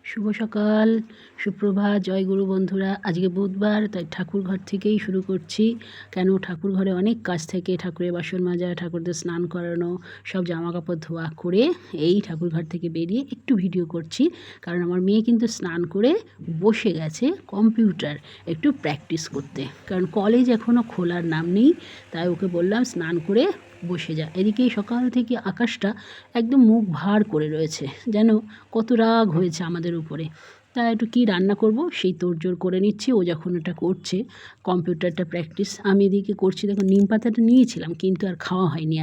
শুভ সকাল, সুপ্রভাত, জয়গুরু বন্ধুরা। আজকে বুধবার, তাই ঠাকুর ঘর থেকেই শুরু করছি। কেন, ঠাকুর ঘরে অনেক কাজ থেকে, ঠাকুরের বাসন মাজা, ঠাকুরদের স্নান করানো, সব জামা কাপড় ধোয়া করে এই ঠাকুর ঘর থেকে বেরিয়ে একটু ভিডিও করছি। কারণ আমার মেয়ে কিন্তু স্নান করে বসে গেছে কম্পিউটার একটু প্র্যাকটিস করতে। কারণ কলেজ এখনও খোলার নাম নেই, তাই ওকে বললাম স্নান করে বসে যা। এদিকে সকাল থেকে আকাশটা একদম মুখ ভার করে রয়েছে, যেন কত রাগ হয়েছে আমাদের উপরে। তা একটু কী রান্না করব সেই তোড়জোড় করে নিচ্ছি। ও যখন ওটা করছে কম্পিউটারটা প্র্যাকটিস, আমি এদিকে করছি। দেখো, নিম পাতাটা নিয়েছিলাম কিন্তু আর খাওয়া হয়নি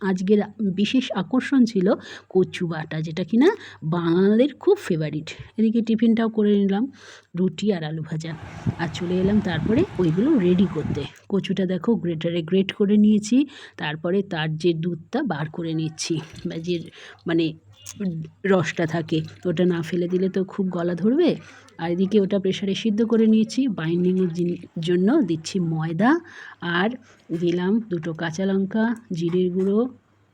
আজকের বিশেষ আকর্ষণ ছিল কচু বাটা, যেটা কিনা বাঙালিদের খুব ফেভারিট। এদিকে টিফিনটাও করে নিলাম, রুটি আর আলু ভাজা। আর চলে এলাম তারপরে ওইগুলো রেডি করতে। কচুটা দেখো গ্রেটারে গ্রেট করে নিয়েছি, তারপরে তার যে দুধটা বার করে নিচ্ছি, বা যে মানে রসটা থাকে ওটা না ফেলে দিলে তো খুব গলা ধরবে। আর এদিকে ওটা প্রেশারে সিদ্ধ করে নিয়েছি। বাইন্ডিংয়ের জন্য দিচ্ছি ময়দা, আর দিলাম 2টো কাঁচা লঙ্কা, জিরের গুঁড়ো,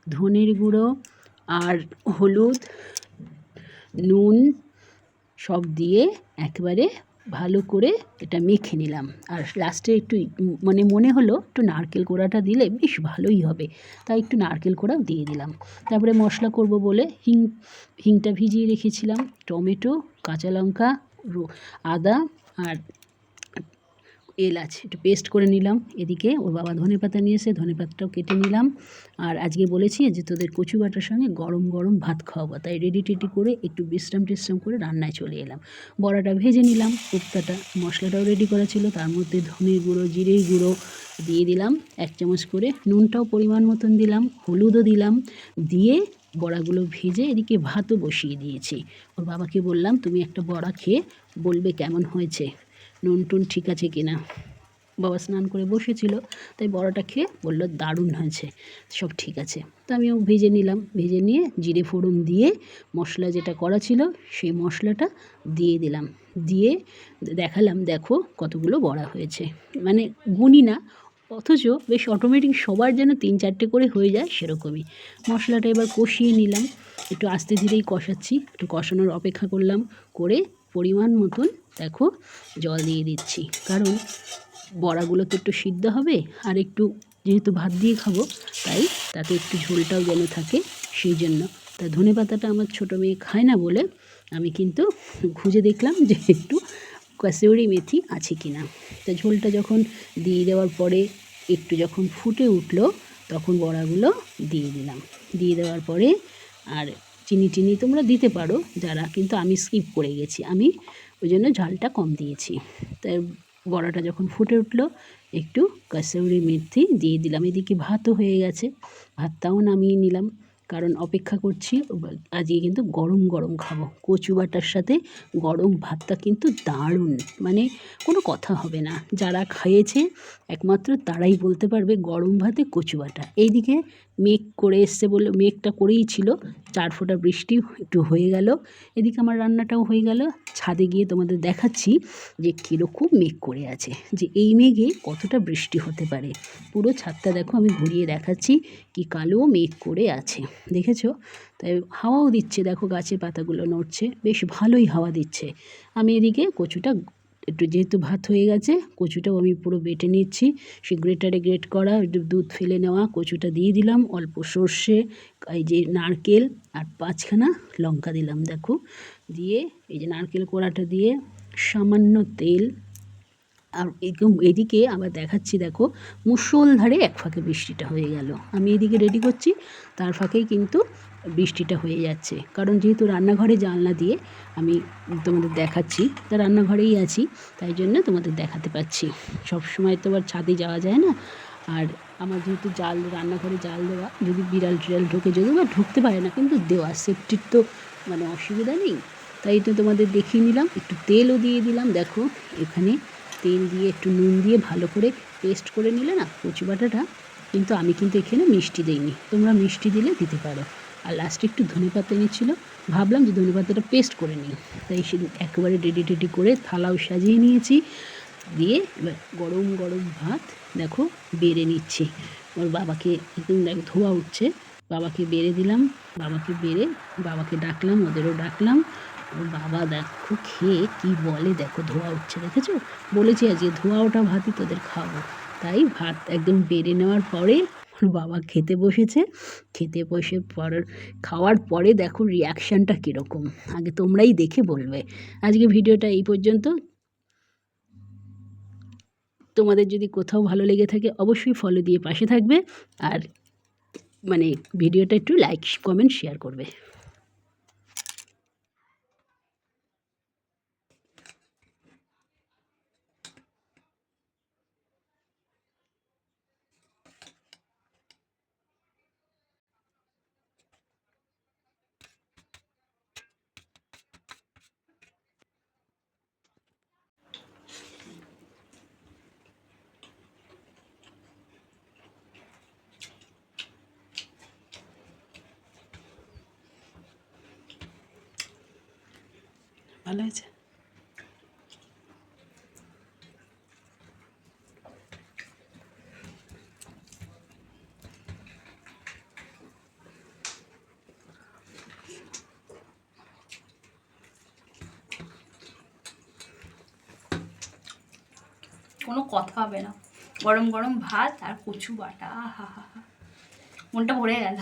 ধনের গুঁড়ো, আর হলুদ, নুন সব দিয়ে একেবারে ভালো করে এটা মেখে নিলাম। আর লাস্টে একটু মনে হলো একটু নারকেল কোড়াটা দিলে বেশ ভালোই হবে, তাই একটু নারকেল কোড়াও দিয়ে দিলাম। তারপরে মশলা করব বলে হিংটা ভিজিয়ে রেখেছিলাম, টমেটো, কাঁচা লঙ্কা, আদা আর এলাচ একটু পেস্ট করে নিলাম। এদিকে ওর বাবা ধনেপাতা নিয়ে এসে ধনেপাতাটাও কেটে নিলাম। আর আজকে বলেছি যে তোদের কচু বাটার সঙ্গে গরম গরম ভাত খাওয়াবো, তাই রেডি টেডি করে একটু বিশ্রাম টিশ্রাম করে রান্নায় চলে এলাম। বড়াটা ভেজে নিলাম, কোপ্তাটা মশলাটাও রেডি করা ছিল, তার মধ্যে ধনের গুঁড়ো, জিরের গুঁড়ো দিয়ে দিলাম 1 চামচ করে, নুনটাও পরিমাণ মতন দিলাম, হলুদও দিলাম, দিয়ে বড়াগুলো ভেজে এদিকে ভাতও বসিয়ে দিয়েছি। ওর বাবাকে বললাম তুমি একটা বড়া খেয়ে বলবে কেমন হয়েছে, নুন টুন ঠিক আছে কিনা। বাবা স্নান করে বসেছিল, তাই বড়াটা খেয়ে বললো দারুণ হয়েছে, সব ঠিক আছে। তো আমিও ভেজে নিলাম, ভেজে নিয়ে জিরে ফোড়ন দিয়ে মশলা যেটা করা ছিল সেই মশলাটা দিয়ে দিলাম, দিয়ে দেখালাম দেখো কতগুলো বড়া হয়েছে। মানে গুনি না, অথচ বেশ অটোমেটিক সবার যেন 3-4টে করে হয়ে যায় সেরকমই। মশলাটা এবার কষিয়ে নিলাম, একটু আস্তে ধীরেই কষাচ্ছি, একটু কষানোর অপেক্ষা করলাম, করে পরিমাণ মতন দেখো জল দিয়ে দিচ্ছি। কারণ বড়াগুলো তো একটু সিদ্ধ হবে, আর একটু যেহেতু ভাত দিয়ে খাবো, তাই তাতে একটু ঝোলটাও যেন থাকে, সেই জন্য। তা ধনেপাতাটা আমার ছোটো মেয়ে খায় না বলে আমি কিন্তু খুঁজে দেখলাম যে একটু কাসুরি মেথি আছে কি না। তা ঝোলটা যখন দিয়ে দেওয়ার পরে একটু যখন ফুটে উঠলো, তখন বড়াগুলো দিয়ে দিলাম। দিয়ে দেওয়ার পরে আর চিনি টিনি তোমরা দিতে পারো যারা, কিন্তু আমি স্কিপ করে গেছি, আমি ওই জন্য ঝালটা কম দিয়েছি। তাই বড়াটা যখন ফুটে উঠলো, একটু কাসুরি মেথি দিয়ে দিলাম। এদিকে ভাতও হয়ে গেছে, ভাতটাও নামিয়ে নিলাম, কারণ অপেক্ষা করছি। আজকে কিন্তু গরম গরম খাবো, কচু বাটার সাথে গরম ভাতটা কিন্তু দারুণ, মানে কোনো কথা হবে না। যারা খেয়েছে একমাত্র তারাই বলতে পারবে গরম ভাতে কচু বাটা। এইদিকে মেঘ করে এসছে বলে, মেঘটা করেই ছিল, 4 ফোঁটা বৃষ্টি একটু হয়ে গেল। এদিকে আমার রান্নাটাও হয়ে গেল। ছাদে গিয়ে তোমাদের দেখাচ্ছি যে কীরকম মেঘ করে আছে, যে এই মেঘে কতটা বৃষ্টি হতে পারে। পুরো ছাদটা দেখো, আমি ঘুরিয়ে দেখাচ্ছি, কি কালো মেঘ করে আছে, দেখেছো? তাই হাওয়াও দিচ্ছে, দেখো গাছের পাতাগুলো নড়ছে, বেশ ভালোই হাওয়া দিচ্ছে। আমি এদিকে কচুটা একটু, যেহেতু ভাত হয়ে গেছে, কচুটাও আমি পুরো বেটে নিচ্ছি। সে গ্রেটারে গ্রেট করা, একটু দুধ ফেলে নেওয়া কচুটা দিয়ে দিলাম, অল্প সর্ষে, এই যে নারকেল, আর 5খানা লঙ্কা দিলাম দেখো, দিয়ে এই যে নারকেল কোড়াটা দিয়ে সামান্য তেল। আর এদিকে আবার দেখাচ্ছি, দেখো মুষলধারে এক ফাঁকে বৃষ্টিটা হয়ে গেল। আমি এদিকে রেডি করছি, তার ফাঁকেই কিন্তু বৃষ্টিটা হয়ে যাচ্ছে। কারণ যেহেতু রান্নাঘরে জানলা দিয়ে আমি তোমাদের দেখাচ্ছি, তা রান্নাঘরেই আছি, তাই জন্য তোমাদের দেখাতে পাচ্ছি। সব সময় তো আবার ছাদে যাওয়া যায় না। আর আমার যেহেতু রান্নাঘরে জাল দেওয়া, যদি বিড়াল টিড়াল ঢোকে, যদিও বা ঢুকতে পারে না, কিন্তু দেওয়া সেফটির তো মানে অসুবিধা নেই, তাই তো তোমাদের দেখিয়ে নিলাম। একটু তেলও দিয়ে দিলাম, দেখো এখানে তেল দিয়ে একটু নুন দিয়ে ভালো করে পেস্ট করে নিলে না কচু বাটাটা। কিন্তু আমি কিন্তু এখানে মিষ্টি দিইনি, তোমরা মিষ্টি দিলে দিতে পারো। আর লাস্টে একটু ধনেপাতা এনেছিলো, ভাবলাম যে ধনেপাতাটা পেস্ট করে নিই, তাই সে একেবারে রেডি টেডি করে থালাও সাজিয়ে নিয়েছি। দিয়ে এবার গরম গরম ভাত দেখো বেড়ে নিচ্ছি। ওর বাবাকে একদম ধোয়া উঠছে, বাবাকে বেড়ে দিলাম, বাবাকে বেড়ে বাবাকে ডাকলাম, ওদেরও ডাকলাম, ওর বাবা দেখো খেয়ে কি বলে, দেখো ধোঁয়া উঠছে, দেখেছো? বলেছি আজকে ধোঁয়া ওঠা ভাতই তোদের খাবো। তাই ভাত একদম বেড়ে নেওয়ার পরে ওর বাবা খেতে বসেছে। খেতে বসে খাওয়ার পরে দেখো রিয়াকশানটা কীরকম, আগে তোমরাই দেখে বলবে। আজকে ভিডিওটা এই পর্যন্ত। তোমাদের যদি কোথাও ভালো লেগে থাকে অবশ্যই ফলো দিয়ে পাশে থাকবে, আর মানে ভিডিওটা একটু লাইক কমেন্ট শেয়ার করবে। ভালো হয়েছে। কোনো কথা হবে না, গরম গরম ভাত আর কচু বাটা, হা হা হা, মনটা ভরে গেল।